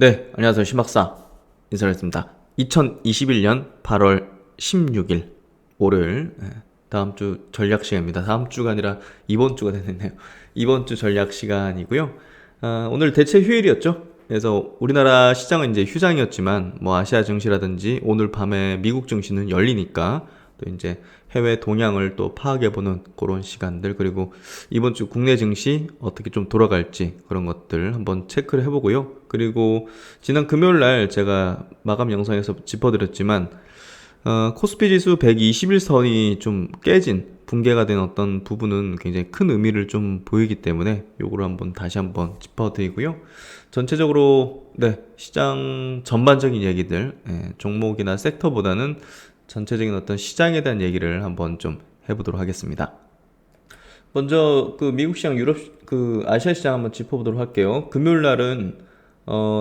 네, 안녕하세요. 신박사 인사드리겠습니다. 2021년 8월 16일 월요일 다음 주 전략 시간입니다. 다음 주가 아니라 이번 주가 되겠네요. 이번 주 전략 시간이고요. 오늘 대체 휴일이었죠. 그래서 우리나라 시장은 이제 휴장이었지만 뭐 아시아 증시라든지 오늘 밤에 미국 증시는 열리니까 또 이제 해외 동향을 또 파악해보는 그런 시간들, 그리고 이번 주 국내 증시 어떻게 좀 돌아갈지 그런 것들 한번 체크를 해보고요. 그리고 지난 금요일 날 제가 마감 영상에서 짚어드렸지만 코스피 지수 121선이 좀 깨진, 붕괴가 된 어떤 부분은 굉장히 큰 의미를 좀 보이기 때문에 요거를 한번 다시 한번 짚어드리고요. 전체적으로 네, 시장 전반적인 얘기들, 종목이나 섹터보다는 전체적인 어떤 시장에 대한 얘기를 한번 좀 해보도록 하겠습니다. 먼저 그 미국 시장, 유럽 그 아시아 시장 한번 짚어보도록 할게요. 금요일 날은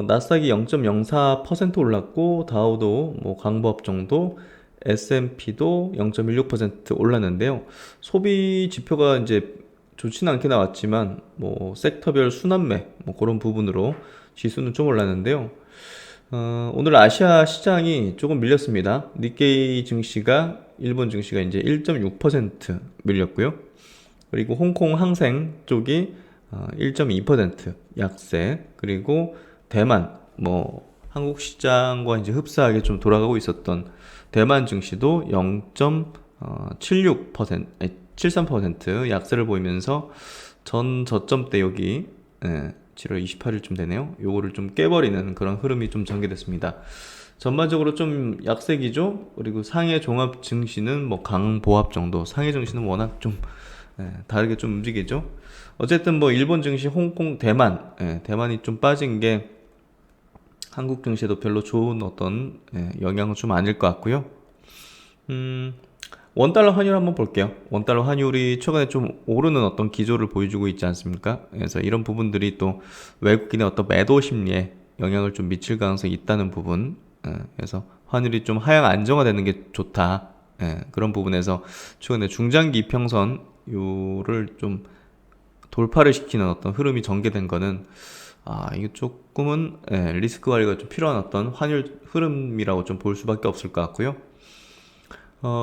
나스닥이 0.04% 올랐고 다우도 뭐 강보합 정도, S&P도 0.16% 올랐는데요. 소비 지표가 이제 좋지는 않게 나왔지만 뭐 섹터별 순환매 뭐 그런 부분으로 지수는 좀 올랐는데요. 오늘 아시아 시장이 조금 밀렸습니다. 니케이 증시가, 일본 증시가 이제 1.6% 밀렸고요. 그리고 홍콩 항생 쪽이 1.2% 약세, 그리고 대만, 뭐 한국 시장과 이제 흡사하게 좀 돌아가고 있었던 대만 증시도 0.76%, 73% 약세를 보이면서 전 저점대 여기 7월 28일쯤 되네요. 요거를 좀 깨버리는 그런 흐름이 좀 전개됐습니다. 전반적으로 좀 약세기죠. 그리고 상해 종합 증시는 뭐 강보합 정도, 상해 증시는 워낙 좀 다르게 좀 움직이죠. 어쨌든 뭐 일본 증시, 홍콩, 대만, 대만이 좀 빠진 게 한국 증시에도 별로 좋은 어떤 영향은 좀 아닐 것 같고요. 원달러 환율 한번 볼게요. 원달러 환율이 최근에 좀 오르는 어떤 기조를 보여주고 있지 않습니까? 그래서 이런 부분들이 또 외국인의 어떤 매도 심리에 영향을 좀 미칠 가능성이 있다는 부분. 그래서 환율이 좀 하향 안정화되는 게 좋다. 그런 부분에서 최근에 중장기 이평선 요를 좀 돌파를 시키는 어떤 흐름이 전개된 거는 이게 조금은 리스크 관리가 좀 필요한 어떤 환율 흐름이라고 좀 볼 수밖에 없을 것 같고요.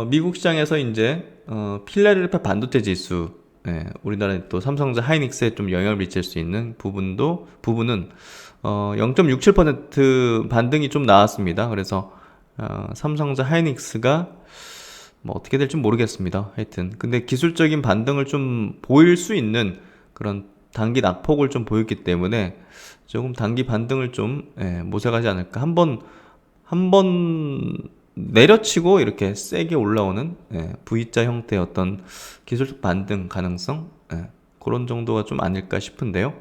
미국 시장에서 이제 필라델피아 반도체 지수, 우리나라의 또 삼성전자 하이닉스에 좀 영향을 미칠 수 있는 부분은 0.67% 반등이 좀 나왔습니다. 그래서 삼성전자 하이닉스가 뭐 어떻게 될지 모르겠습니다. 하여튼 근데 기술적인 반등을 좀 보일 수 있는 그런 단기 낙폭을 좀 보였기 때문에 조금 단기 반등을 좀 모색하지 않을까. 한번 내려치고 이렇게 세게 올라오는 V자 형태의 어떤 기술적 반등 가능성, 그런 정도가 좀 아닐까 싶은데요.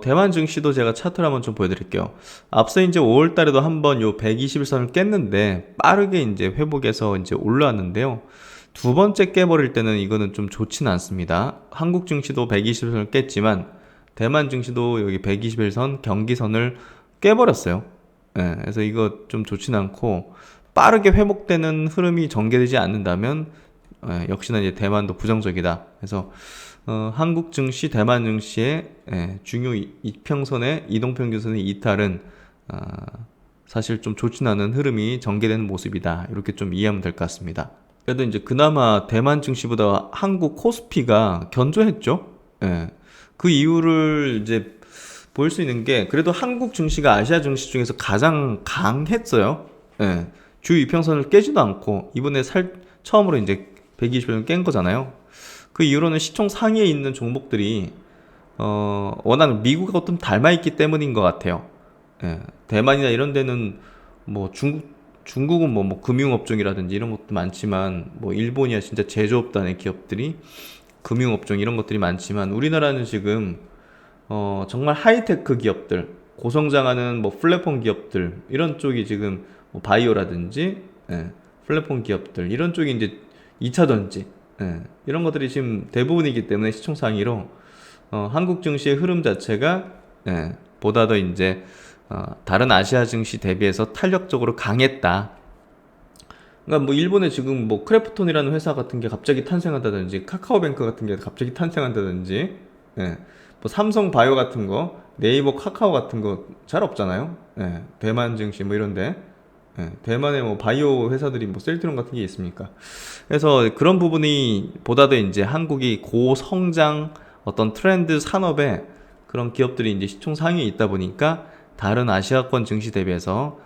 대만 증시도 제가 차트를 한번 좀 보여드릴게요. 앞서 이제 5월 달에도 한번 요 121선을 깼는데 빠르게 이제 회복해서 이제 올라왔는데요. 두 번째 깨버릴 때는 이거는 좀 좋지는 않습니다. 한국 증시도 121선을 깼지만 대만 증시도 여기 121선 경기선을 깨버렸어요. 그래서 이거 좀 좋지는 않고 빠르게 회복되는 흐름이 전개되지 않는다면 역시나 이제 대만도 부정적이다. 그래서 한국 증시, 대만 증시의 중요 이평선의 이동평균선의 이탈은 사실 좀 좋지 않은 흐름이 전개되는 모습이다. 이렇게 좀 이해하면 될 것 같습니다. 그래도 이제 그나마 대만 증시보다 한국 코스피가 견조했죠. 그 이유를 이제 볼 수 있는 게, 그래도 한국 증시가 아시아 증시 중에서 가장 강했어요. 주 이평선을 깨지도 않고 이번에 처음으로 이제 120을 깬 거잖아요. 그 이후로는 시총 상위에 있는 종목들이 워낙 미국하고 좀 닮아있기 때문인 것 같아요. 대만이나 이런 데는 뭐 중국은 뭐 금융업종이라든지 이런 것도 많지만, 뭐 일본이야 진짜 제조업단의 기업들이 금융업종 이런 것들이 많지만, 우리나라는 지금 정말 하이테크 기업들, 고성장하는 뭐 플랫폼 기업들 이런 쪽이 지금 뭐 바이오라든지 플랫폼 기업들 이런 쪽이 이제 2차 전지 이런 것들이 지금 대부분이기 때문에 시총 상위로 한국 증시의 흐름 자체가 보다 더 이제 다른 아시아 증시 대비해서 탄력적으로 강했다. 그러니까 뭐 일본에 지금 뭐 크래프톤이라는 회사 같은 게 갑자기 탄생한다든지, 카카오뱅크 같은 게 갑자기 탄생한다든지, 뭐 삼성바이오 같은 거 네이버, 카카오 같은 거 잘 없잖아요. 예, 대만 증시 뭐 이런데. 예, 대만에 뭐 바이오 회사들이 뭐 셀트론 같은 게 있습니까? 그래서 그런 부분이 보다도 이제 한국이 고성장 어떤 트렌드 산업에 그런 기업들이 이제 시총 상위에 있다 보니까 다른 아시아권 증시 대비해서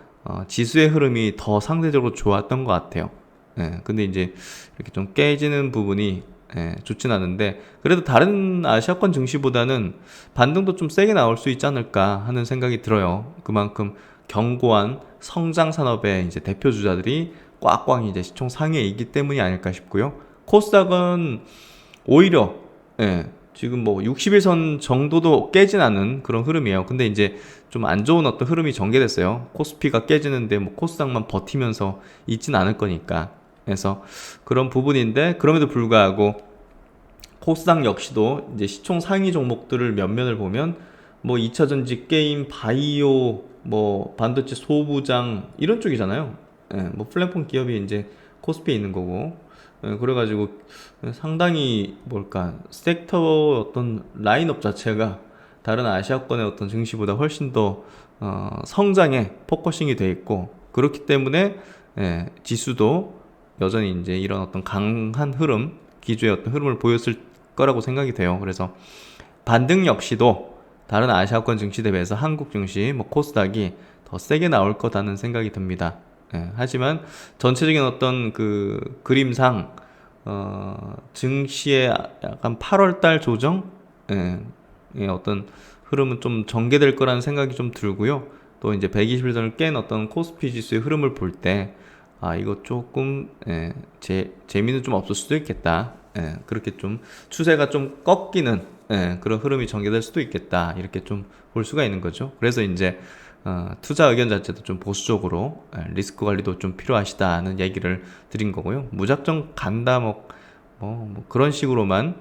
지수의 흐름이 더 상대적으로 좋았던 것 같아요. 예, 근데 이제 이렇게 좀 깨지는 부분이 좋진 않은데 그래도 다른 아시아권 증시보다는 반등도 좀 세게 나올 수 있지 않을까 하는 생각이 들어요. 그만큼 견고한 성장 산업의 이제 대표 주자들이 꽉꽉 이제 시총 상위에 있기 때문이 아닐까 싶고요. 코스닥은 오히려 지금 뭐 60일선 정도도 깨진 않은 그런 흐름이에요. 근데 이제 좀 안 좋은 어떤 흐름이 전개됐어요. 코스피가 깨지는데 뭐 코스닥만 버티면서 있진 않을 거니까. 그래서 그런 부분인데 그럼에도 불구하고 코스닥 역시도 이제 시총 상위 종목들을 몇몇을 보면 뭐 2차전지, 게임, 바이오, 뭐 반도체 소부장 이런 쪽이잖아요. 뭐 플랫폼 기업이 이제 코스피에 있는 거고. 그래가지고 상당히 뭘까 섹터 어떤 라인업 자체가 다른 아시아권의 어떤 증시보다 훨씬 더 성장에 포커싱이 돼 있고 그렇기 때문에 지수도 여전히 이제 이런 어떤 강한 흐름, 기조의 어떤 흐름을 보였을 거라고 생각이 돼요. 그래서 반등 역시도 다른 아시아권 증시 대비해서 한국 증시, 뭐 코스닥이 더 세게 나올 거다는 생각이 듭니다. 하지만 전체적인 어떤 그 그림상 증시의 약간 8월달 조정, 어떤 흐름은 좀 전개될 거라는 생각이 좀 들고요. 또 이제 120일선을 깬 어떤 코스피 지수의 흐름을 볼 때, 이거 조금, 재미는 좀 없을 수도 있겠다. 그렇게 좀 추세가 좀 꺾이는, 그런 흐름이 전개될 수도 있겠다. 이렇게 좀 볼 수가 있는 거죠. 그래서 이제, 투자 의견 자체도 좀 보수적으로, 리스크 관리도 좀 필요하시다는 얘기를 드린 거고요. 무작정 간다, 뭐 그런 식으로만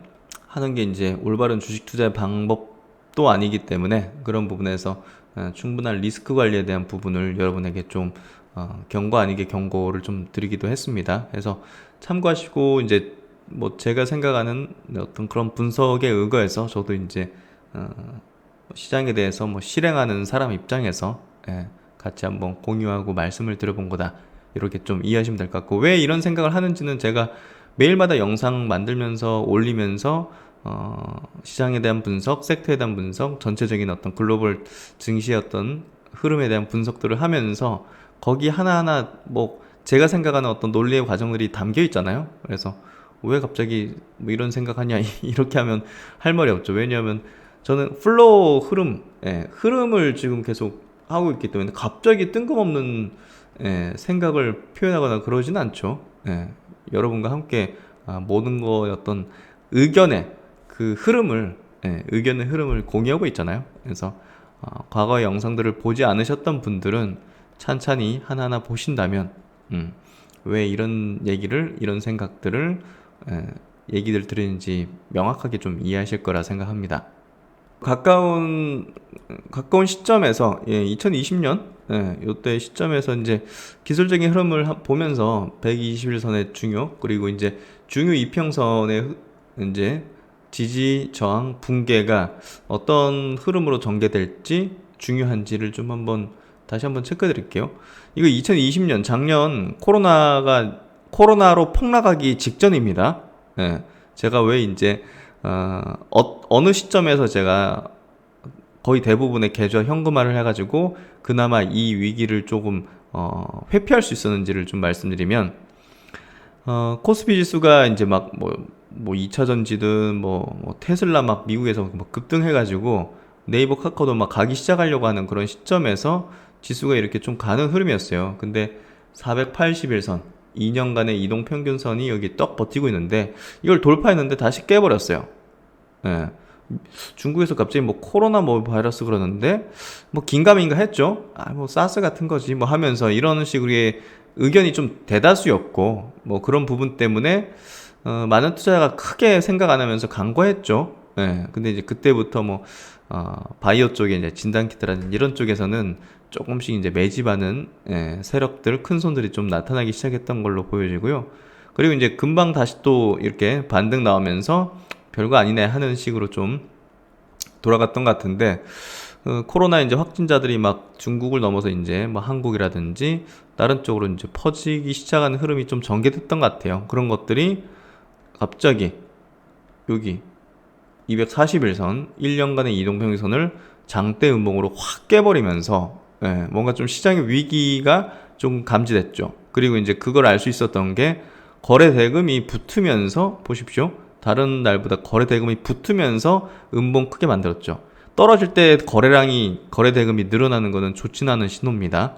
하는 게 이제 올바른 주식 투자의 방법도 아니기 때문에 그런 부분에서 충분한 리스크 관리에 대한 부분을 여러분에게 좀 경고 아니게 경고를 좀 드리기도 했습니다. 그래서 참고하시고 이제 뭐 제가 생각하는 어떤 그런 분석에 의거해서 저도 이제 시장에 대해서 뭐 실행하는 사람 입장에서 같이 한번 공유하고 말씀을 드려본 거다. 이렇게 좀 이해하시면 될 것 같고 왜 이런 생각을 하는지는 제가 매일마다 영상 만들면서 올리면서 시장에 대한 분석, 섹터에 대한 분석, 전체적인 어떤 글로벌 증시의 어떤 흐름에 대한 분석들을 하면서 거기 하나하나 뭐 제가 생각하는 어떤 논리의 과정들이 담겨 있잖아요. 그래서 왜 갑자기 뭐 이런 생각하냐 이렇게 하면 할 말이 없죠. 왜냐하면 저는 플로우 흐름, 흐름을 지금 계속 하고 있기 때문에 갑자기 뜬금없는 생각을 표현하거나 그러진 않죠. 여러분과 함께 모든 거의 어떤 의견의 그 흐름을 의견의 흐름을 공유하고 있잖아요. 그래서 과거의 영상들을 보지 않으셨던 분들은 찬찬히 하나하나 보신다면 왜 이런 얘기를 이런 생각들을 얘기들 드리는지 명확하게 좀 이해하실 거라 생각합니다. 가까운 시점에서 2020년 요때 시점에서 이제 기술적인 흐름을 보면서 121선의 중요 그리고 이제 중요 이평선의 이제 지지 저항 붕괴가 어떤 흐름으로 전개될지 중요한지를 좀 다시 한번 체크해 드릴게요. 이거 2020년 작년 코로나로 폭락하기 직전입니다. 제가 왜 이제 어느 시점에서 제가 거의 대부분의 계좌 현금화를 해가지고 그나마 이 위기를 조금 회피할 수 있었는지를 좀 말씀드리면 코스피 지수가 이제 막 뭐 2차전지든 뭐 테슬라 막 미국에서 막 급등해가지고 네이버 카카오도 막 가기 시작하려고 하는 그런 시점에서 지수가 이렇게 좀 가는 흐름이었어요. 근데 481선 2년간의 이동평균선이 여기 떡 버티고 있는데 이걸 돌파했는데 다시 깨버렸어요. 중국에서 갑자기 뭐 코로나 뭐 바이러스 그러는데 뭐 긴가민가 했죠. 뭐 사스 같은 거지 뭐 하면서 이런 식으로의 의견이 좀 대다수였고 뭐 그런 부분 때문에 많은 투자자가 크게 생각 안 하면서 간과했죠. 근데 이제 그때부터 뭐 바이오 쪽에 이제 진단키트라든지 이런 쪽에서는 조금씩 이제 매집하는 세력들 큰 손들이 좀 나타나기 시작했던 걸로 보여지고요. 그리고 이제 금방 다시 또 이렇게 반등 나오면서 별거 아니네 하는 식으로 좀 돌아갔던 것 같은데 코로나 이제 확진자들이 막 중국을 넘어서 이제 뭐 한국이라든지 다른 쪽으로 이제 퍼지기 시작하는 흐름이 좀 전개됐던 것 같아요. 그런 것들이 갑자기 여기 241선 1년간의 이동평균선을 장대 음봉으로 확 깨버리면서 뭔가 좀 시장의 위기가 좀 감지됐죠. 그리고 이제 그걸 알 수 있었던 게 거래 대금이 붙으면서 보십시오. 다른 날보다 거래 대금이 붙으면서 음봉 크게 만들었죠. 떨어질 때 거래 대금이 늘어나는 것은 좋지 않은 신호입니다.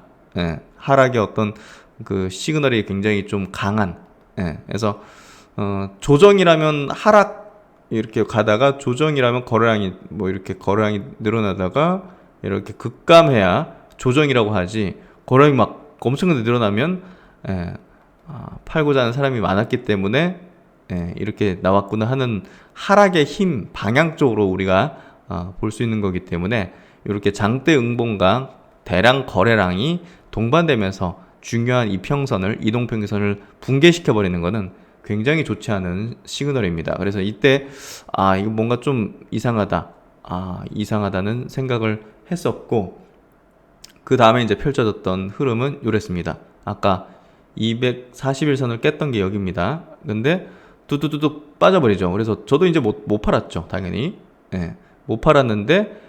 하락의 어떤 그 시그널이 굉장히 좀 강한. 그래서 조정이라면 하락 이렇게 가다가 조정이라면 거래량이 뭐 이렇게 거래량이 늘어나다가 이렇게 급감해야 조정이라고 하지. 거래량이 막 엄청나게 늘어나면 팔고자 하는 사람이 많았기 때문에 이렇게 나왔구나 하는 하락의 힘 방향 쪽으로 우리가 볼 수 있는 거기 때문에 이렇게 장대 응봉과 대량 거래량이 동반되면서 중요한 이평선을 이동평균선을 붕괴시켜 버리는 것은 굉장히 좋지 않은 시그널입니다. 그래서 이때 이거 뭔가 좀 이상하다는 생각을 했었고, 그 다음에 이제 펼쳐졌던 흐름은 이랬습니다. 아까 241선을 깼던 게 여기입니다. 근데 뚜뚜뚜뚝 빠져버리죠. 그래서 저도 이제 못 팔았죠. 당연히. 못 팔았는데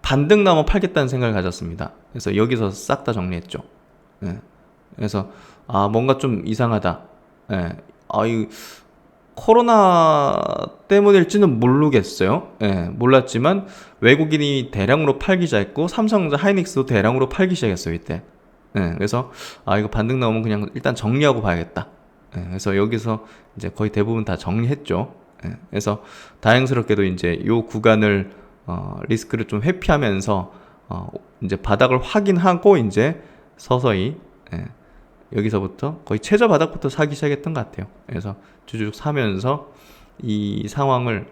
반등 나오면 팔겠다는 생각을 가졌습니다. 그래서 여기서 싹 다 정리했죠. 그래서 뭔가 좀 이상하다. 이 코로나 때문일지는 모르겠어요. 몰랐지만 외국인이 대량으로 팔기 시작했고 삼성전자 하이닉스도 대량으로 팔기 시작했어요 이때. 그래서 이거 반등 나오면 그냥 일단 정리하고 봐야겠다. 그래서 여기서 이제 거의 대부분 다 정리했죠. 그래서 다행스럽게도 이제 요 구간을 리스크를 좀 회피하면서 이제 바닥을 확인하고 이제 서서히 여기서부터 거의 최저 바닥부터 사기 시작했던 것 같아요. 그래서 주주쭉 사면서 이 상황을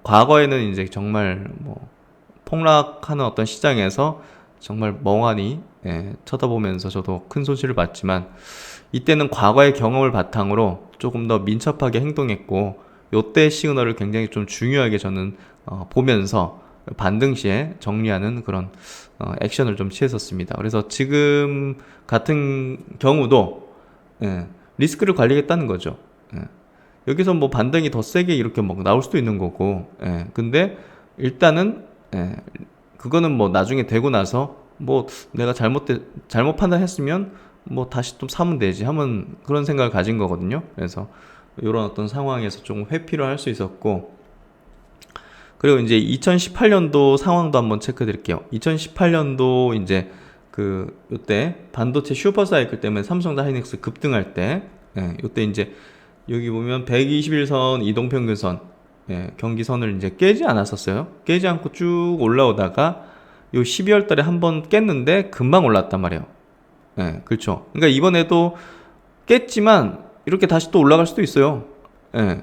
과거에는 이제 정말 뭐 폭락하는 어떤 시장에서 정말 멍하니 쳐다보면서 저도 큰 손실을 봤지만 이때는 과거의 경험을 바탕으로 조금 더 민첩하게 행동했고 요때 시그널을 굉장히 좀 중요하게 저는 보면서 반등 시에 정리하는 그런 액션을 좀 취했었습니다. 그래서 지금 같은 경우도 리스크를 관리하겠다는 거죠. 여기서 뭐 반등이 더 세게 이렇게 막 나올 수도 있는 거고, 근데 일단은 그거는 뭐 나중에 되고 나서 뭐 내가 잘못 판단했으면 뭐 다시 또 사면 되지 하면 그런 생각을 가진 거거든요. 그래서 이런 어떤 상황에서 좀 회피를 할 수 있었고, 그리고 이제 2018년도 상황도 한번 체크해 드릴게요. 2018년도 이제 요때 반도체 슈퍼사이클 때문에 삼성과 하이닉스 급등할 때, 요때 이제 여기 보면 121선 이동평균선, 경기선을 이제 깨지 않았었어요. 깨지 않고 쭉 올라오다가 요 12월 달에 한번 깼는데 금방 올랐단 말이에요. 그렇죠. 그러니까 이번에도 깼지만 이렇게 다시 또 올라갈 수도 있어요.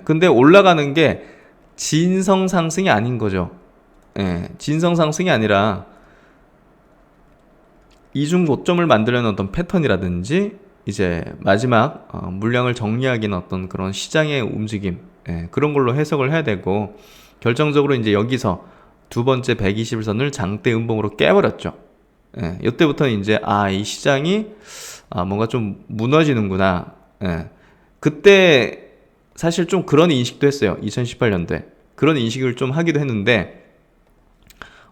근데 올라가는 게 진성 상승이 아닌 거죠. 진성 상승이 아니라 이중 고점을 만들려는 어떤 패턴이라든지 이제 마지막 물량을 정리하기는 어떤 그런 시장의 움직임, 그런 걸로 해석을 해야 되고, 결정적으로 이제 여기서 두 번째 121선을 장대 음봉으로 깨버렸죠. 이때부터는 이제 이 시장이 뭔가 좀 무너지는구나. 그때 사실 좀 그런 인식도 했어요. 2018년도에 그런 인식을 좀 하기도 했는데,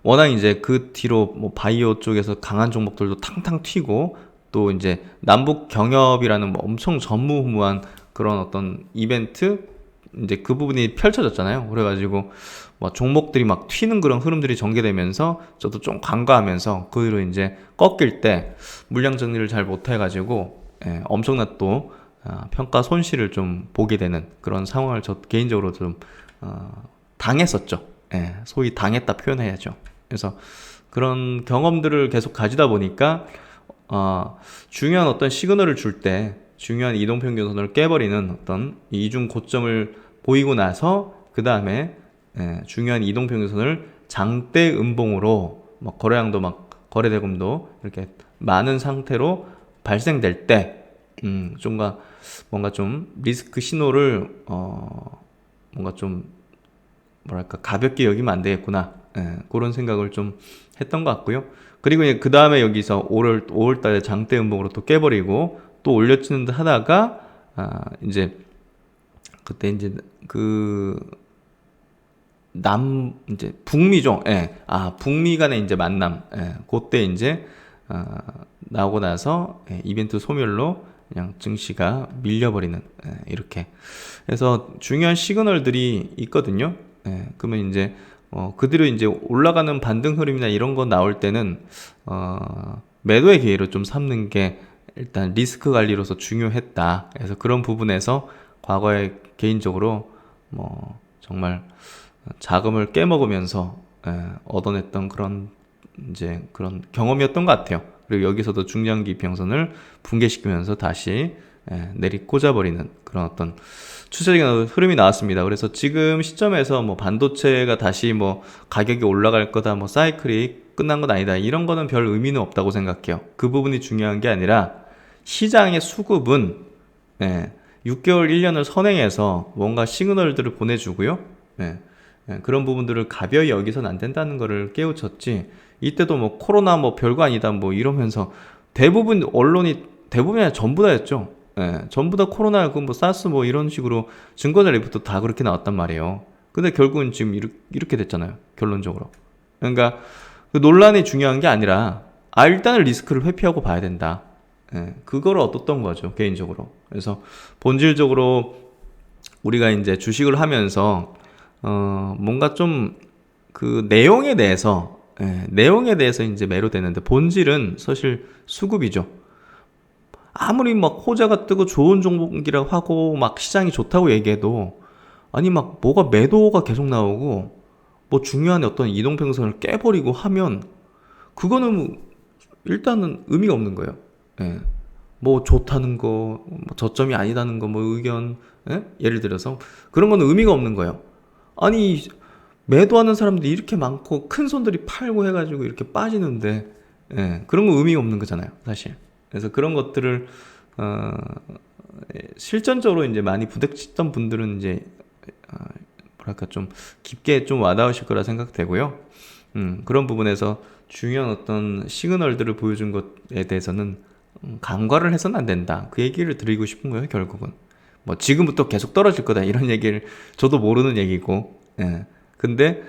워낙 이제 그 뒤로 뭐 바이오 쪽에서 강한 종목들도 탕탕 튀고, 또 이제 남북 경협이라는 뭐 엄청 전무후무한 그런 어떤 이벤트, 이제 그 부분이 펼쳐졌잖아요. 그래가지고 뭐 종목들이 막 튀는 그런 흐름들이 전개되면서 저도 좀 간과하면서 그 뒤로 이제 꺾일 때 물량 정리를 잘 못해가지고 엄청난 또 평가 손실을 좀 보게 되는 그런 상황을 저 개인적으로 좀 당했었죠. 소위 당했다 표현해야죠. 그래서 그런 경험들을 계속 가지다 보니까 중요한 어떤 시그널을 줄 때 중요한 이동평균선을 깨버리는 어떤 이중 고점을 보이고 나서 그 다음에 중요한 이동평균선을 장대 음봉으로 막 거래량도 막 거래대금도 이렇게 많은 상태로 발생될 때 뭔가 좀 리스크 신호를 뭔가 좀 뭐랄까 가볍게 여기면 안 되겠구나. 그런 생각을 좀 했던 것 같고요. 그리고 그 다음에 여기서 5월 달에 장대 음봉으로 또 깨버리고 또 올려치는 듯 하다가 이제 그때 이제 그 이제 북미죠. 북미 간의 이제 만남. 그때 이제 나오고 나서 이벤트 소멸로 그냥 증시가 밀려버리는 이렇게 해서 중요한 시그널들이 있거든요. 그러면 이제 그대로 이제 올라가는 반등 흐름이나 이런 거 나올 때는 매도의 기회로 좀 삼는 게 일단 리스크 관리로서 중요했다. 그래서 그런 부분에서 과거에 개인적으로 뭐 정말 자금을 깨먹으면서 얻어냈던 그런 이제 그런 경험이었던 것 같아요. 그리고 여기서도 중장기 평선을 붕괴시키면서 다시 내리꽂아버리는 그런 어떤 추세적인 흐름이 나왔습니다. 그래서 지금 시점에서 뭐 반도체가 다시 뭐 가격이 올라갈 거다, 뭐 사이클이 끝난 건 아니다, 이런 거는 별 의미는 없다고 생각해요. 그 부분이 중요한 게 아니라 시장의 수급은 6개월, 1년을 선행해서 뭔가 시그널들을 보내주고요. 그런 부분들을 가벼이 여기선 안 된다는 거를 깨우쳤지. 이때도 뭐 코로나 뭐 별거 아니다 뭐 이러면서 대부분 언론이 대부분이 아니라 전부 다였죠. 전부 다 코로나 뭐 사스 뭐 이런 식으로 증거자 리포트 다 그렇게 나왔단 말이에요. 근데 결국은 지금 이렇게 됐잖아요. 결론적으로. 그러니까 그 논란이 중요한 게 아니라 일단은 리스크를 회피하고 봐야 된다. 그거를 얻었던 거죠, 개인적으로. 그래서 본질적으로 우리가 이제 주식을 하면서 뭔가 좀 그 내용에 대해서 이제 매료되는데 본질은 사실 수급이죠. 아무리 막 호재가 뜨고 좋은 종목이라고 하고 막 시장이 좋다고 얘기해도 아니 막 뭐가 매도가 계속 나오고 뭐 중요한 어떤 이동평선을 깨버리고 하면 그거는 일단은 의미가 없는 거예요. 뭐 좋다는 거, 뭐 저점이 아니다는 거, 뭐 의견, 예를 들어서 그런 거는 의미가 없는 거예요. 아니 매도하는 사람들이 이렇게 많고 큰 손들이 팔고 해가지고 이렇게 빠지는데 그런 거 의미가 없는 거잖아요, 사실. 그래서 그런 것들을 실전적으로 이제 많이 부딪혔던 분들은 이제 뭐랄까 좀 깊게 좀 와닿으실 거라 생각되고요. 그런 부분에서 중요한 어떤 시그널들을 보여준 것에 대해서는 간과를 해서는 안 된다. 그 얘기를 드리고 싶은 거예요, 결국은. 뭐 지금부터 계속 떨어질 거다 이런 얘기를 저도 모르는 얘기고. 근데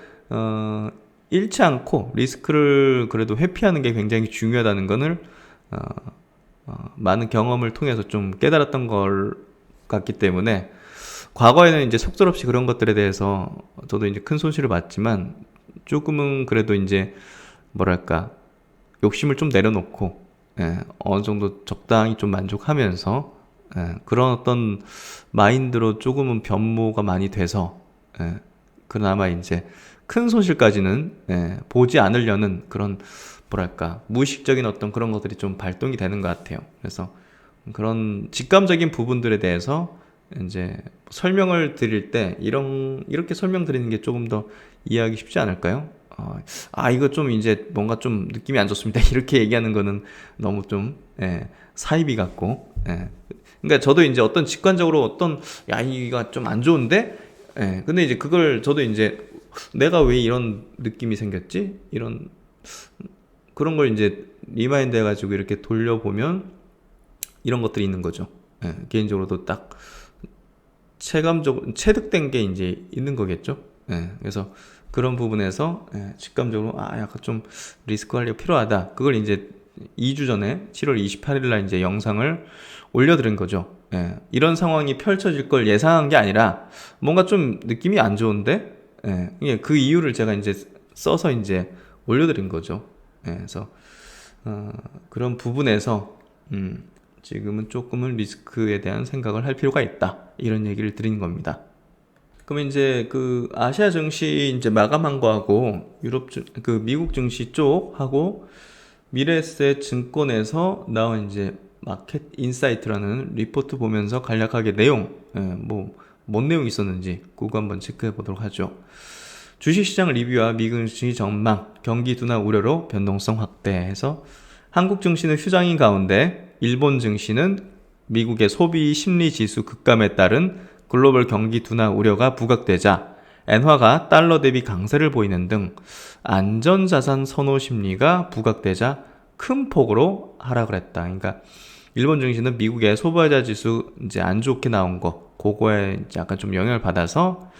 잃지 않고 리스크를 그래도 회피하는 게 굉장히 중요하다는 거를 많은 경험을 통해서 좀 깨달았던 걸 같기 때문에 과거에는 이제 속절없이 그런 것들에 대해서 저도 이제 큰 손실을 봤지만 조금은 그래도 이제 뭐랄까 욕심을 좀 내려놓고 어느 정도 적당히 좀 만족하면서 그런 어떤 마인드로 조금은 변모가 많이 돼서 그나마 이제 큰 손실까지는 보지 않으려는 그런 뭐랄까 무의식적인 어떤 그런 것들이 좀 발동이 되는 것 같아요. 그래서 그런 직감적인 부분들에 대해서 이제 설명을 드릴 때 이렇게 설명드리는 게 조금 더 이해하기 쉽지 않을까요? 이거 좀 이제 뭔가 좀 느낌이 안 좋습니다. 이렇게 얘기하는 거는 너무 좀 사이비 같고. 그러니까 저도 이제 어떤 직관적으로 이거 좀 안 좋은데. 근데 이제 그걸 저도 이제 내가 왜 이런 느낌이 생겼지? 그런 걸 이제 리마인드 해가지고 이렇게 돌려보면 이런 것들이 있는 거죠. 개인적으로도 딱 체득된 게 이제 있는 거겠죠. 그래서 그런 부분에서 직감적으로 약간 좀 리스크 관리가 필요하다. 그걸 이제 2주 전에 7월 28일 날 이제 영상을 올려드린 거죠. 이런 상황이 펼쳐질 걸 예상한 게 아니라 뭔가 좀 느낌이 안 좋은데 그 이유를 제가 이제 써서 이제 올려드린 거죠. 그래서 그런 부분에서 지금은 조금은 리스크에 대한 생각을 할 필요가 있다. 이런 얘기를 드린 겁니다. 그러면 이제 그 아시아 증시 이제 마감한 거하고 미국 증시 쪽하고 미래에셋 증권에서 나온 이제 마켓 인사이트라는 리포트 보면서 간략하게 내용, 뭔 내용이 있었는지 그거 한번 체크해 보도록 하죠. 주식시장 리뷰와 미국 증시 전망, 경기 둔화 우려로 변동성 확대해서 한국 증시는 휴장인 가운데 일본 증시는 미국의 소비 심리 지수 급감에 따른 글로벌 경기 둔화 우려가 부각되자 엔화가 달러 대비 강세를 보이는 등 안전자산 선호 심리가 부각되자 큰 폭으로 하락을 했다. 그러니까 일본 증시는 미국의 소비자 지수 이제 안 좋게 나온 거, 그거에 약간 좀 영향을 받아서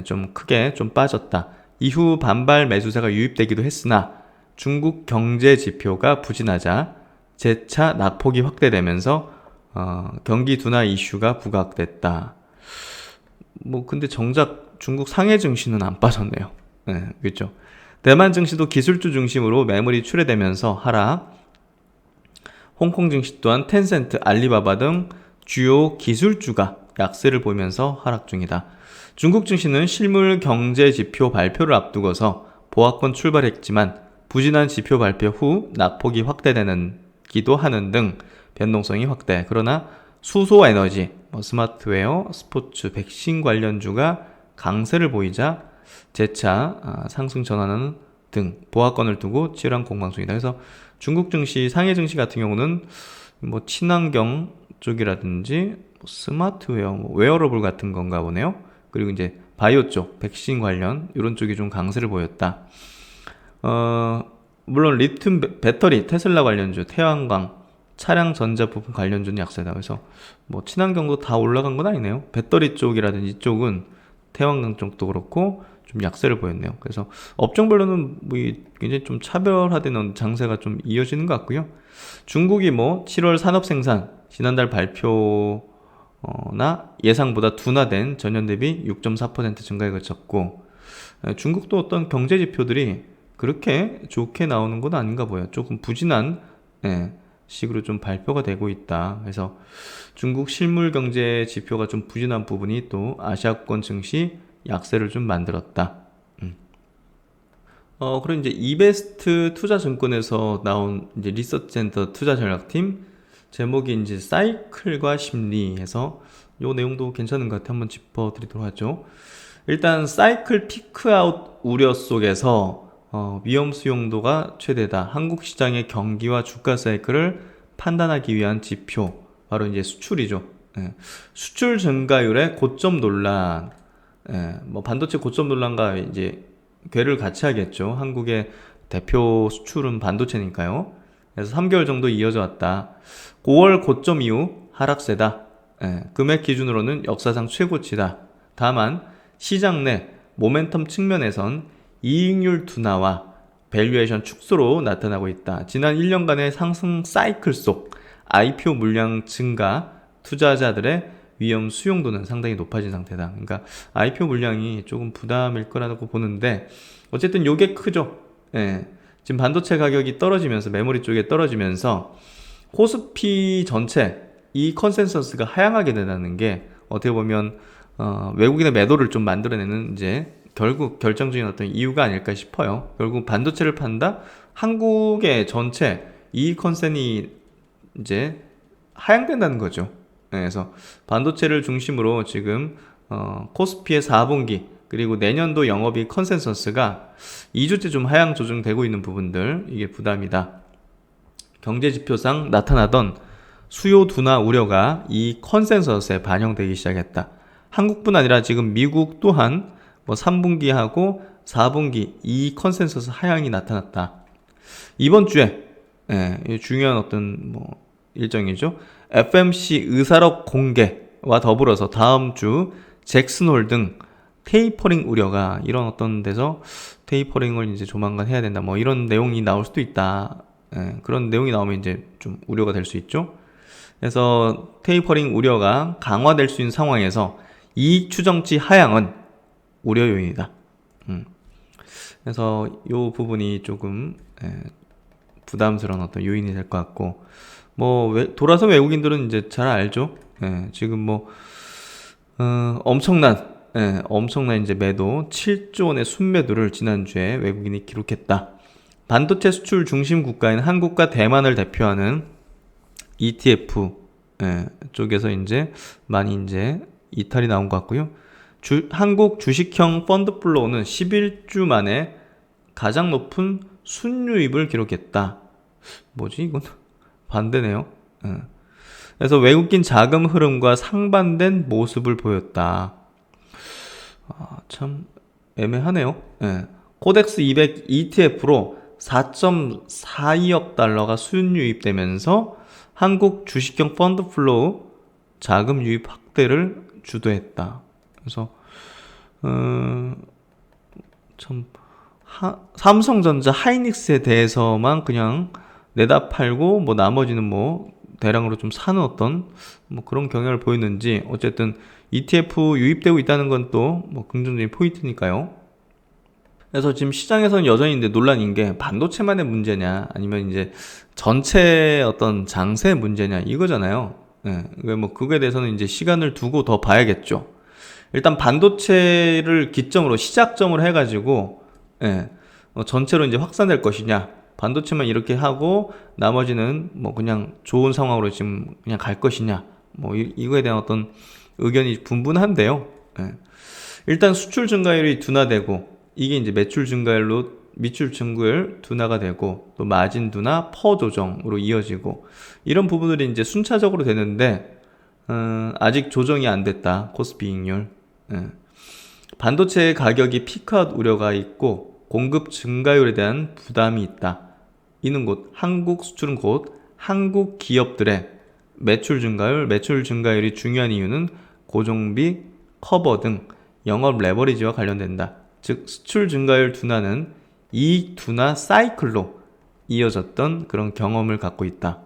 좀 크게 좀 빠졌다. 이후 반발 매수세가 유입되기도 했으나 중국 경제 지표가 부진하자 재차 낙폭이 확대되면서 경기 둔화 이슈가 부각됐다. 뭐 근데 정작 중국 상해 증시는 안 빠졌네요. 네, 그렇죠. 대만 증시도 기술주 중심으로 매물이 출회되면서 하락. 홍콩 증시 또한 텐센트, 알리바바 등 주요 기술주가 약세를 보이면서 하락 중이다. 중국 증시는 실물 경제 지표 발표를 앞두고서 보합권 출발했지만 부진한 지표 발표 후 낙폭이 확대되기도 하는 등 변동성이 확대. 그러나 수소 에너지, 스마트웨어, 스포츠, 백신 관련주가 강세를 보이자 재차 상승 전환하는 등 보합권을 두고 치열한 공방 중이다. 그래서 중국 증시, 상해 증시 같은 경우는 뭐 친환경 쪽이라든지 스마트웨어, 웨어러블 같은 건가 보네요. 그리고 이제 바이오 쪽, 백신 관련 이런 쪽이 좀 강세를 보였다. 물론 리튬 배터리, 테슬라 관련주, 태양광, 차량 전자 부품 관련주는 약세다. 그래서 뭐 친환경도 다 올라간 건 아니네요. 배터리 쪽이라든지 이쪽은 태양광 쪽도 그렇고 좀 약세를 보였네요. 그래서 업종별로는 뭐 굉장히 좀 차별화되는 장세가 좀 이어지는 것 같고요. 중국이 뭐 7월 산업 생산 지난달 발표나 예상보다 둔화된 전년 대비 6.4% 증가에 그쳤고, 중국도 어떤 경제 지표들이 그렇게 좋게 나오는 건 아닌가 보여요. 조금 부진한 식으로 좀 발표가 되고 있다. 그래서 중국 실물 경제 지표가 좀 부진한 부분이 또 아시아권 증시 약세를 좀 만들었다. 그리고 이제 이베스트 투자증권에서 나온 이제 리서치센터 투자전략팀 제목이 이제 사이클과 심리해서 요 내용도 괜찮은 것 같아 한번 짚어드리도록 하죠. 일단 사이클 피크아웃 우려 속에서 위험 수용도가 최대다. 한국 시장의 경기와 주가 사이클을 판단하기 위한 지표 바로 이제 수출이죠. 수출 증가율의 고점 논란. 뭐 반도체 고점 논란과 이제 궤를 같이 하겠죠. 한국의 대표 수출은 반도체니까요. 그래서 3개월 정도 이어져 왔다. 5월 고점 이후 하락세다. 금액 기준으로는 역사상 최고치다. 다만 시장 내 모멘텀 측면에선 이익률 둔화와 밸류에이션 축소로 나타나고 있다. 지난 1년간의 상승 사이클 속 IPO 물량 증가, 투자자들의 위험 수용도는 상당히 높아진 상태다. 그러니까 IPO 물량이 조금 부담일 거라고 보는데 어쨌든 요게 크죠. 지금 반도체 가격이 떨어지면서 메모리 쪽에 떨어지면서 코스피 전체 이 컨센서스가 하향하게 된다는 게 어떻게 보면 외국인의 매도를 좀 만들어내는 이제 결국 결정적인 어떤 이유가 아닐까 싶어요. 결국 반도체를 판다 한국의 전체 이 컨센이 이제 하향된다는 거죠. 그래서 반도체를 중심으로 지금 코스피의 4분기 그리고 내년도 영업이익 컨센서스가 2주째 좀 하향 조정되고 있는 부분들, 이게 부담이다. 경제지표상 나타나던 수요 둔화 우려가 이 컨센서스에 반영되기 시작했다. 한국뿐 아니라 지금 미국 또한 뭐 3분기하고 4분기 이 컨센서스 하향이 나타났다. 이번 주에 중요한 어떤 뭐 일정이죠. FMC 의사록 공개와 더불어서 다음 주 잭슨홀 등 테이퍼링 우려가, 이런 어떤 데서 테이퍼링을 이제 조만간 해야 된다, 뭐 이런 내용이 나올 수도 있다. 그런 내용이 나오면 이제 좀 우려가 될 수 있죠. 그래서 테이퍼링 우려가 강화될 수 있는 상황에서 이익 추정치 하향은 우려 요인이다. 그래서 이 부분이 조금 부담스러운 어떤 요인이 될 것 같고, 뭐 돌아서 외국인들은 이제 잘 알죠. 지금 뭐 엄청난 이제 매도 7조 원의 순매도를 지난주에 외국인이 기록했다. 반도체 수출 중심 국가인 한국과 대만을 대표하는 ETF 쪽에서 이제 많이 이제 이탈이 나온 것 같고요. 한국 주식형 펀드 플로우는 11주 만에 가장 높은 순유입을 기록했다. 뭐지 이건? 반대네요. 그래서 외국인 자금 흐름과 상반된 모습을 보였다. 참 애매하네요. 예. 코덱스 200 ETF로 4.42억 달러가 수익 유입되면서 한국 주식형 펀드 플로우 자금 유입 확대를 주도했다. 그래서 참 삼성전자 하이닉스에 대해서만 그냥 내다 팔고 뭐 나머지는 뭐 대량으로 좀 사는 어떤 뭐 그런 경향을 보이는지 어쨌든 ETF 유입되고 있다는 건 또 뭐 긍정적인 포인트니까요. 그래서 지금 시장에서는 여전히 이제 논란인 게 반도체만의 문제냐 아니면 이제 전체 어떤 장세 문제냐 이거잖아요. 예, 뭐 그거에 대해서는 이제 시간을 두고 더 봐야겠죠. 일단 반도체를 기점으로 시작점으로 해가지고 예, 전체로 이제 확산될 것이냐 반도체만 이렇게 하고 나머지는 뭐 그냥 좋은 상황으로 지금 그냥 갈 것이냐 뭐 이거에 대한 어떤 의견이 분분한데요. 예. 일단 수출 증가율이 둔화되고 이게 이제 매출 증가율 둔화가 되고 또 마진 둔화 퍼 조정으로 이어지고 이런 부분들이 이제 순차적으로 되는데 아직 조정이 안 됐다. 코스피 이익률. 예. 반도체 가격이 피크아웃 우려가 있고 공급 증가율에 대한 부담이 있다. 이는 곧 한국 수출은 곧 한국 기업들의 매출 증가율이 중요한 이유는 고정비 커버 등 영업 레버리지와 관련된다. 즉 수출 증가율 둔화는 이익 둔화 사이클로 이어졌던 그런 경험을 갖고 있다.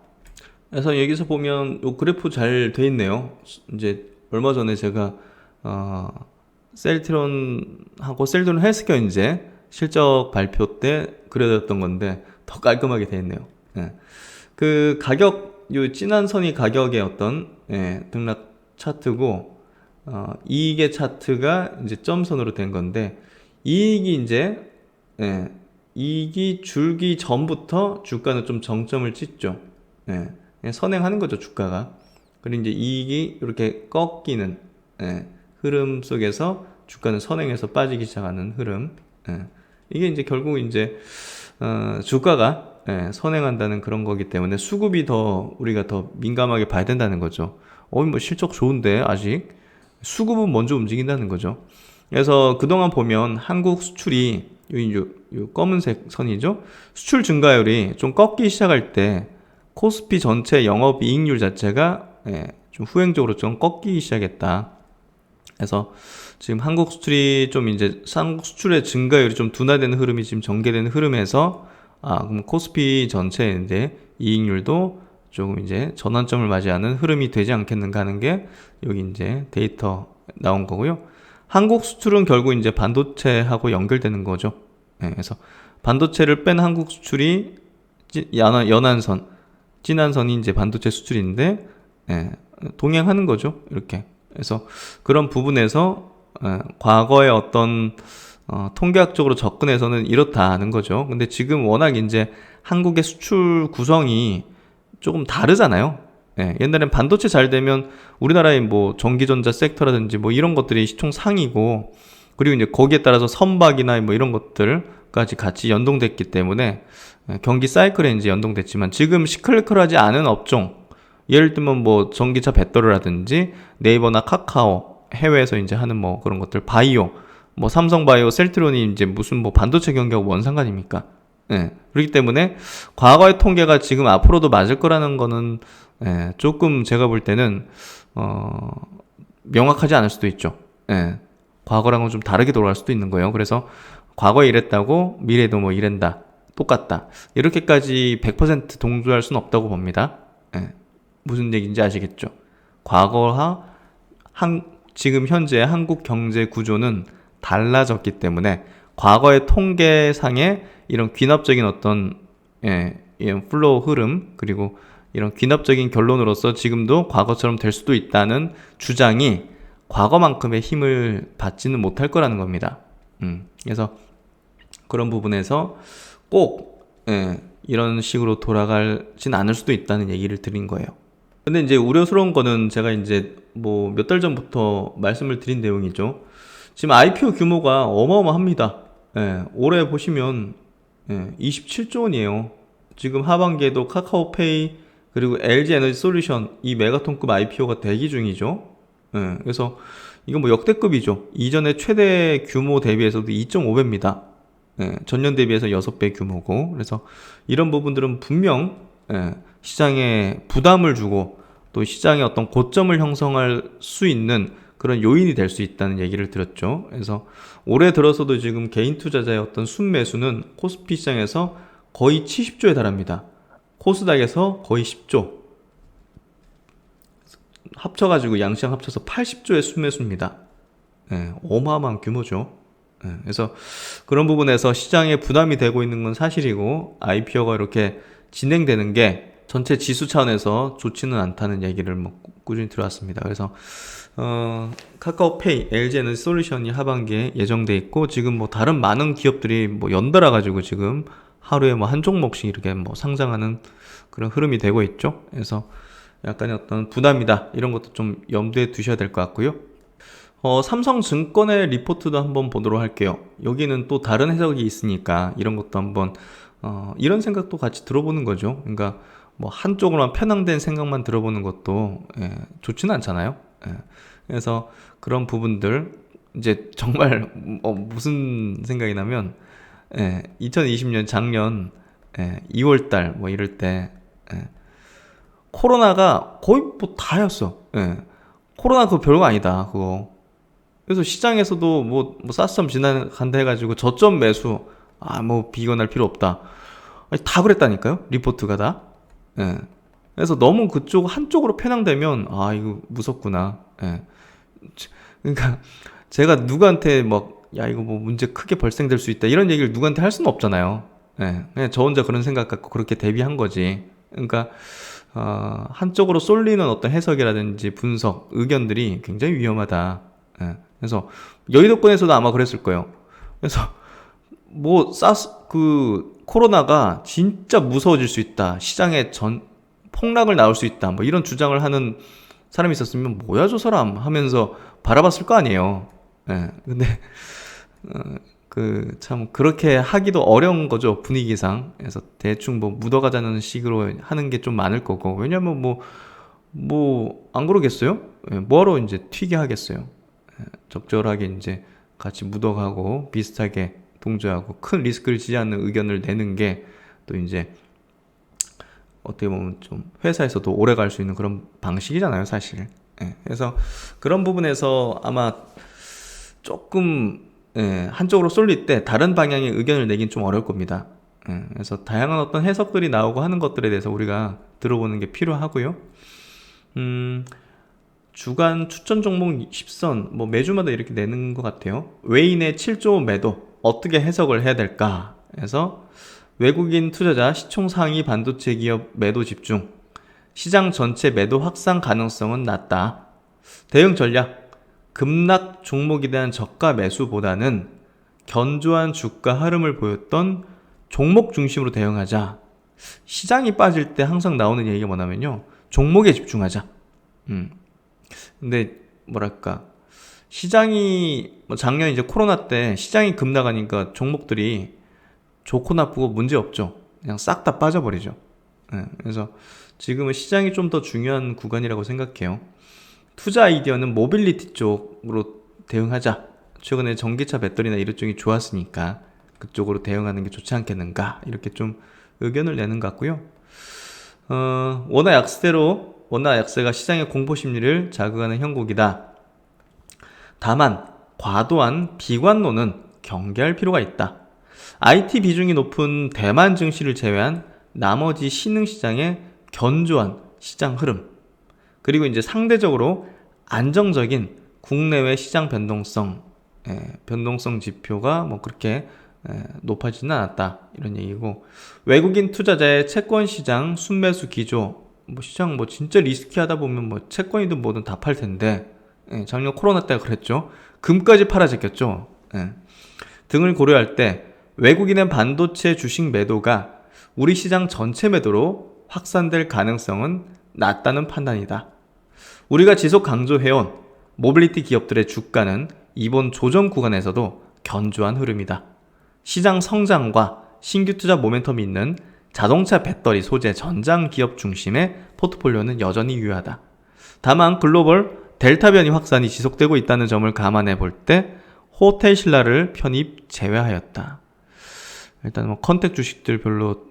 그래서 여기서 보면 이 그래프 잘 돼 있네요. 이제 얼마 전에 제가 셀트론하고 셀트론 헬스케어 이제 실적 발표 때 그려졌던 건데 더 깔끔하게 돼 있네요. 예. 그 가격 요 진한 선이 가격의 어떤 등락 차트고 이익의 차트가 이제 점선으로 된 건데 이익이 이제 이익이 줄기 전부터 주가는 좀 정점을 찍죠. 그냥 선행하는 거죠 주가가. 그리고 이제 이익이 이렇게 꺾이는 흐름 속에서 주가는 선행해서 빠지기 시작하는 흐름. 이게 이제 결국 이제 주가가 선행한다는 그런 거기 때문에 수급이 더 우리가 더 민감하게 봐야 된다는 거죠. 뭐 실적 좋은데 아직 수급은 먼저 움직인다는 거죠. 그래서 그동안 보면 한국 수출이 요 검은색 선이죠. 수출 증가율이 좀 꺾기 시작할 때 코스피 전체 영업이익률 자체가 좀 후행적으로 좀 꺾이기 시작했다. 그래서 지금 한국 수출이 좀 이제 한국 수출의 증가율이 좀 둔화되는 흐름이 지금 전개되는 흐름에서 그럼 코스피 전체 이제 이익률도 조금 이제 전환점을 맞이하는 흐름이 되지 않겠는가 하는 게 여기 이제 데이터 나온 거고요. 한국 수출은 결국 이제 반도체하고 연결되는 거죠. 그래서 반도체를 뺀 한국 수출이 연한선, 진한 선이 이제 반도체 수출인데 동행하는 거죠. 이렇게. 그래서 그런 부분에서 과거의 어떤 통계학적으로 접근해서는 이렇다는 거죠. 근데 지금 워낙 이제 한국의 수출 구성이 조금 다르잖아요. 옛날엔 반도체 잘 되면 우리나라의 뭐 전기전자 섹터라든지 뭐 이런 것들이 시총 상위고 그리고 이제 거기에 따라서 선박이나 뭐 이런 것들까지 같이 연동됐기 때문에 경기 사이클에 이제 연동됐지만 지금 시클리컬하지 않은 업종 예를 들면 뭐 전기차 배터리라든지 네이버나 카카오 해외에서 이제 하는 뭐 그런 것들 바이오 뭐 삼성바이오 셀트론이 이제 무슨 뭐 반도체 경기하고 뭔 상관입니까? 그렇기 때문에 과거의 통계가 지금 앞으로도 맞을 거라는 거는 조금 제가 볼 때는 명확하지 않을 수도 있죠. 과거랑은 좀 다르게 돌아갈 수도 있는 거예요. 그래서 과거에 이랬다고 미래도 뭐 이랜다 똑같다 이렇게까지 100% 동조할 수는 없다고 봅니다. 무슨 얘기인지 아시겠죠? 과거와 지금 현재 한국 경제 구조는 달라졌기 때문에 과거의 통계상의 이런 귀납적인 어떤 이런 플로우 흐름 그리고 이런 귀납적인 결론으로서 지금도 과거처럼 될 수도 있다는 주장이 과거만큼의 힘을 받지는 못할 거라는 겁니다. 그래서 그런 부분에서 꼭 이런 식으로 돌아가진 않을 수도 있다는 얘기를 드린 거예요. 근데 이제 우려스러운 거는 제가 이제 뭐 몇 달 전부터 말씀을 드린 내용이죠. 지금 IPO 규모가 어마어마합니다. 올해 보시면 27조 원이에요. 지금 하반기에도 카카오페이 그리고 LG 에너지 솔루션 이 메가톤급 IPO가 대기 중이죠. 그래서 이건 뭐 역대급이죠. 이전에 최대 규모 대비해서도 2.5배입니다. 예, 전년 대비해서 6배 규모고. 그래서 이런 부분들은 분명 시장에 부담을 주고 또 시장의 어떤 고점을 형성할 수 있는 그런 요인이 될 수 있다는 얘기를 들었죠. 그래서 올해 들어서도 지금 개인 투자자의 어떤 순매수는 코스피 시장에서 거의 70조에 달합니다. 코스닥에서 거의 10조. 합쳐가지고 양시장 합쳐서 80조의 순매수입니다. 어마어마한 규모죠. 그래서 그런 부분에서 시장에 부담이 되고 있는 건 사실이고 IPO가 이렇게 진행되는 게 전체 지수 차원에서 좋지는 않다는 얘기를 뭐 꾸준히 들어왔습니다. 그래서 카카오페이, LG에너지솔루션이 하반기에 예정돼 있고 지금 뭐 다른 많은 기업들이 뭐 연달아 가지고 지금 하루에 뭐 한 종목씩 이렇게 뭐 상장하는 그런 흐름이 되고 있죠. 그래서 약간의 어떤 부담이다 이런 것도 좀 염두에 두셔야 될 것 같고요. 삼성증권의 리포트도 한번 보도록 할게요. 여기는 또 다른 해석이 있으니까 이런 것도 한번 이런 생각도 같이 들어보는 거죠. 그러니까 뭐 한쪽으로만 편향된 생각만 들어보는 것도 좋지는 않잖아요. 그래서 그런 부분들 이제 정말 무슨 생각이 나면 2020년 작년 2월달 뭐 이럴 때 코로나가 거의 뭐 다였어. 코로나 그거 별거 아니다 그거. 그래서 시장에서도 뭐 사스점 지나간다 해가지고 저점 매수 뭐 비관할 필요 없다. 아니, 다 그랬다니까요. 리포트가 다. 그래서 너무 그쪽 한쪽으로 편향되면 이거 무섭구나. 그러니까 제가 누구한테 야 이거 뭐 문제 크게 발생될 수 있다 이런 얘기를 누구한테 할 수는 없잖아요. 그냥 저 혼자 그런 생각 갖고 그렇게 대비한 거지. 그러니까 한쪽으로 쏠리는 어떤 해석이라든지 분석, 의견들이 굉장히 위험하다. 그래서 여의도권에서도 아마 그랬을 거예요. 그래서 뭐 코로나가 진짜 무서워질 수 있다. 시장에 폭락을 나올 수 있다. 뭐 이런 주장을 하는 사람이 있었으면 뭐야 저 사람 하면서 바라봤을 거 아니에요. 근데 참 그렇게 하기도 어려운 거죠, 분위기상. 그래서 대충 뭐 묻어가자는 식으로 하는 게 좀 많을 거고. 왜냐면 안 그러겠어요? 뭐하러 이제 튀게 하겠어요? 적절하게 이제 같이 묻어가고 비슷하게 동조하고 큰 리스크를 지지 않는 의견을 내는 게 또 이제 어떻게 보면 좀 회사에서도 오래 갈 수 있는 그런 방식이잖아요, 사실. 그래서 그런 부분에서 아마 조금 한쪽으로 쏠릴 때 다른 방향의 의견을 내긴 좀 어려울 겁니다. 그래서 다양한 어떤 해석들이 나오고 하는 것들에 대해서 우리가 들어보는 게 필요하고요. 주간 추천 종목 10선 뭐 매주마다 이렇게 내는 것 같아요. 외인의 7조 매도 어떻게 해석을 해야 될까? 그래서 외국인 투자자 시총 상위 반도체 기업 매도 집중, 시장 전체 매도 확산 가능성은 낮다. 대응 전략, 급락 종목에 대한 저가 매수보다는 견조한 주가 흐름을 보였던 종목 중심으로 대응하자. 시장이 빠질 때 항상 나오는 얘기가 뭐냐면요, 종목에 집중하자. 근데 뭐랄까, 시장이 작년 이제 코로나 때 시장이 급락하니까 종목들이 좋고 나쁘고 문제 없죠. 그냥 싹 다 빠져버리죠. 그래서 지금은 시장이 좀 더 중요한 구간이라고 생각해요. 투자 아이디어는 모빌리티 쪽으로 대응하자. 최근에 전기차 배터리나 이런 쪽이 좋았으니까 그쪽으로 대응하는 게 좋지 않겠는가, 이렇게 좀 의견을 내는 것 같고요. 원화 약세가 시장의 공포 심리를 자극하는 형국이다. 다만 과도한 비관론은 경계할 필요가 있다. IT 비중이 높은 대만 증시를 제외한 나머지 신흥시장의 견조한 시장 흐름, 그리고 이제 상대적으로 안정적인 국내외 시장 변동성 지표가 뭐 그렇게 높아지는 않았다, 이런 얘기고, 외국인 투자자의 채권 시장 순매수 기조, 시장 진짜 리스키하다 보면 채권이든 뭐든 다 팔 텐데, 작년 코로나 때가 그랬죠. 금까지 팔아 제꼈죠. 등을 고려할 때 외국인의 반도체 주식 매도가 우리 시장 전체 매도로 확산될 가능성은 낮다는 판단이다. 우리가 지속 강조해온 모빌리티 기업들의 주가는 이번 조정 구간에서도 견조한 흐름이다. 시장 성장과 신규 투자 모멘텀이 있는 자동차 배터리 소재 전장 기업 중심의 포트폴리오는 여전히 유효하다. 다만 글로벌 델타 변이 확산이 지속되고 있다는 점을 감안해 볼 때 호텔 신라를 편입 제외하였다. 일단 뭐 컨택 주식들 별로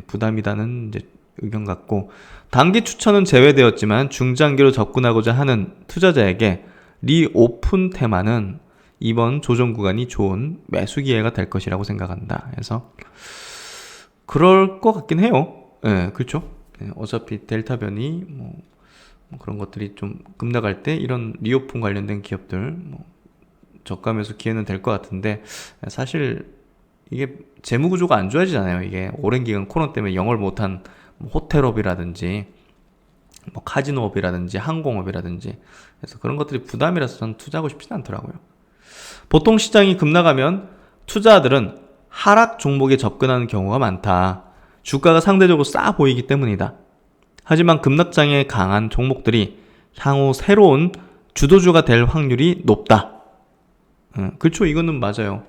부담이다는 이제 의견 같고, 단기 추천은 제외되었지만 중장기로 접근하고자 하는 투자자에게 리오픈 테마는 이번 조정 구간이 좋은 매수 기회가 될 것이라고 생각한다. 그래서 그럴 것 같긴 해요. 그렇죠. 어차피 델타 변이 뭐 그런 것들이 좀 급락할 때 이런 리오픈 관련된 기업들 뭐 저가 매수 기회는 될 것 같은데, 사실 이게 재무 구조가 안 좋아지잖아요. 이게 오랜 기간 코로나 때문에 영업을 못한 호텔업이라든지 뭐 카지노업이라든지 항공업이라든지, 그래서 그런 것들이 부담이라서 저는 투자하고 싶진 않더라고요. 보통 시장이 급락하면 투자자들은 하락 종목에 접근하는 경우가 많다. 주가가 상대적으로 싸 보이기 때문이다. 하지만 급락장에 강한 종목들이 향후 새로운 주도주가 될 확률이 높다. 그렇죠. 이거는 맞아요.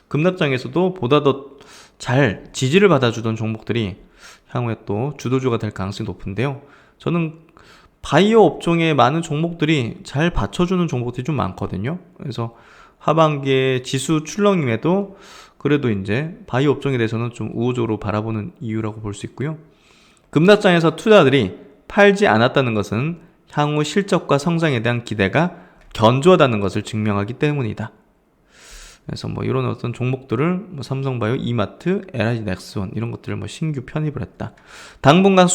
급락장에서도 보다 더 잘 지지를 받아주던 종목들이 향후에 또 주도주가 될 가능성이 높은데요. 저는 바이오 업종에 많은 종목들이 잘 받쳐주는 종목들이 좀 많거든요. 그래서 하반기에 지수 출렁임에도 그래도 이제 바이오 업종에 대해서는 좀 우호적으로 바라보는 이유라고 볼 수 있고요. 급락장에서 투자들이 팔지 않았다는 것은 향후 실적과 성장에 대한 기대가 견조하다는 것을 증명하기 때문이다. 그래서 뭐 이런 어떤 종목들을 뭐 삼성바이오, 이마트, LG 넥스원 이런 것들을 뭐 신규 편입을 했다. 당분간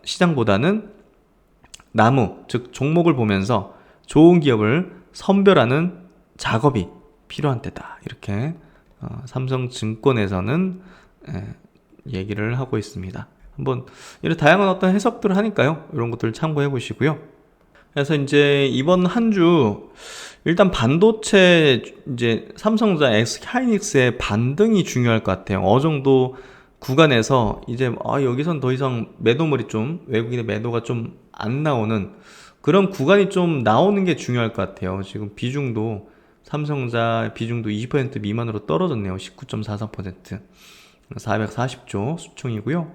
시장보다는 나무, 즉 종목을 보면서 좋은 기업을 선별하는 작업이 필요한 때다. 이렇게 삼성증권에서는 얘기를 하고 있습니다. 한번 이런 다양한 어떤 해석들을 하니까요. 이런 것들을 참고해 보시고요. 그래서 이제 이번 한 주 일단 반도체 이제 삼성전자, SK하이닉스의 반등이 중요할 것 같아요. 어느 정도 구간에서 이제 여기선 더 이상 매도물이 좀 외국인의 매도가 좀 안 나오는 그런 구간이 좀 나오는 게 중요할 것 같아요. 지금 비중도 삼성전자 비중도 20% 미만으로 떨어졌네요. 19.43%, 440조 수총이고요.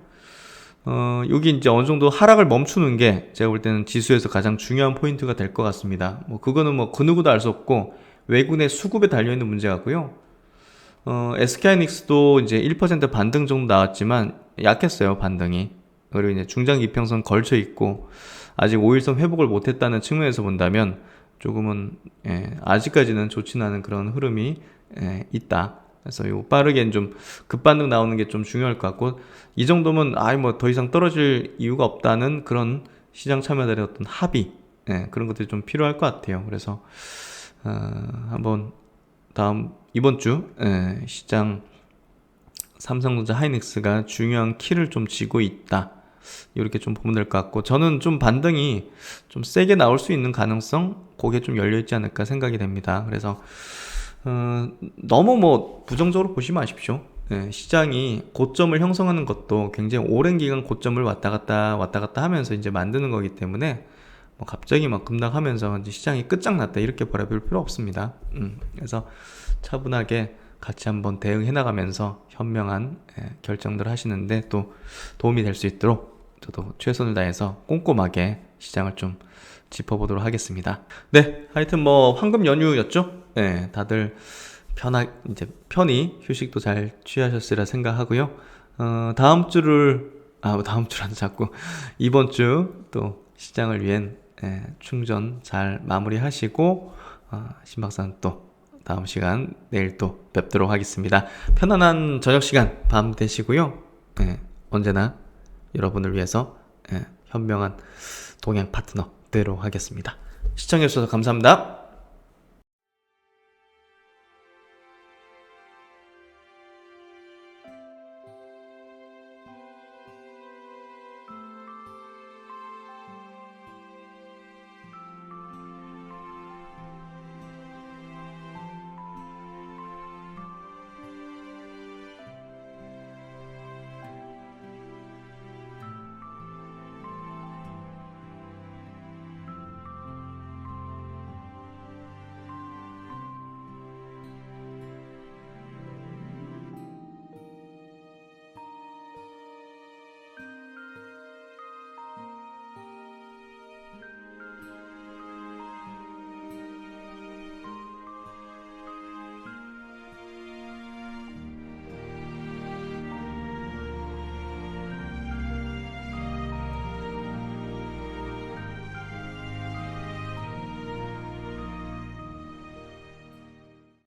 여기 이제 어느 정도 하락을 멈추는 게 제가 볼 때는 지수에서 가장 중요한 포인트가 될 것 같습니다. 뭐 그거는 뭐 그 누구도 알 수 없고 외국인의 수급에 달려있는 문제 같고요. SK하이닉스도 이제 1% 반등 정도 나왔지만 약했어요, 반등이. 그리고 이제 중장기 이평선 걸쳐 있고 아직 5일선 회복을 못했다는 측면에서 본다면 조금은 아직까지는 좋지는 않은 그런 흐름이 있다. 그래서 요 빠르게 좀 급반등 나오는 게 좀 중요할 것 같고, 이 정도면 뭐 더 이상 떨어질 이유가 없다는 그런 시장 참여자들의 어떤 합의, 그런 것들이 좀 필요할 것 같아요. 그래서 한번 이번 주 시장 삼성전자 하이닉스가 중요한 키를 좀 쥐고 있다. 이렇게 좀 보면 될 것 같고, 저는 좀 반등이 좀 세게 나올 수 있는 가능성, 그게 좀 열려있지 않을까 생각이 됩니다. 그래서 너무 뭐 부정적으로 보지 마십시오. 시장이 고점을 형성하는 것도 굉장히 오랜 기간 고점을 왔다 갔다 하면서 이제 만드는 거기 때문에 뭐 갑자기 막 급락하면서 이제 시장이 끝장났다 이렇게 바라볼 필요 없습니다. 그래서 차분하게 같이 한번 대응해 나가면서 현명한 결정들을 하시는데 또 도움이 될 수 있도록 저도 최선을 다해서 꼼꼼하게 시장을 좀 짚어보도록 하겠습니다. 네, 하여튼 뭐 황금 연휴였죠? 다들 편히 휴식도 잘 취하셨으리라 생각하고요. 다음 주라도 자꾸 이번 주 또 시장을 위한 충전 잘 마무리하시고 신박사는 또 다음 시간 내일 또 뵙도록 하겠습니다. 편안한 저녁 시간 밤 되시고요. 언제나 여러분을 위해서 현명한 동행 파트너 되도록 하겠습니다. 시청해주셔서 감사합니다.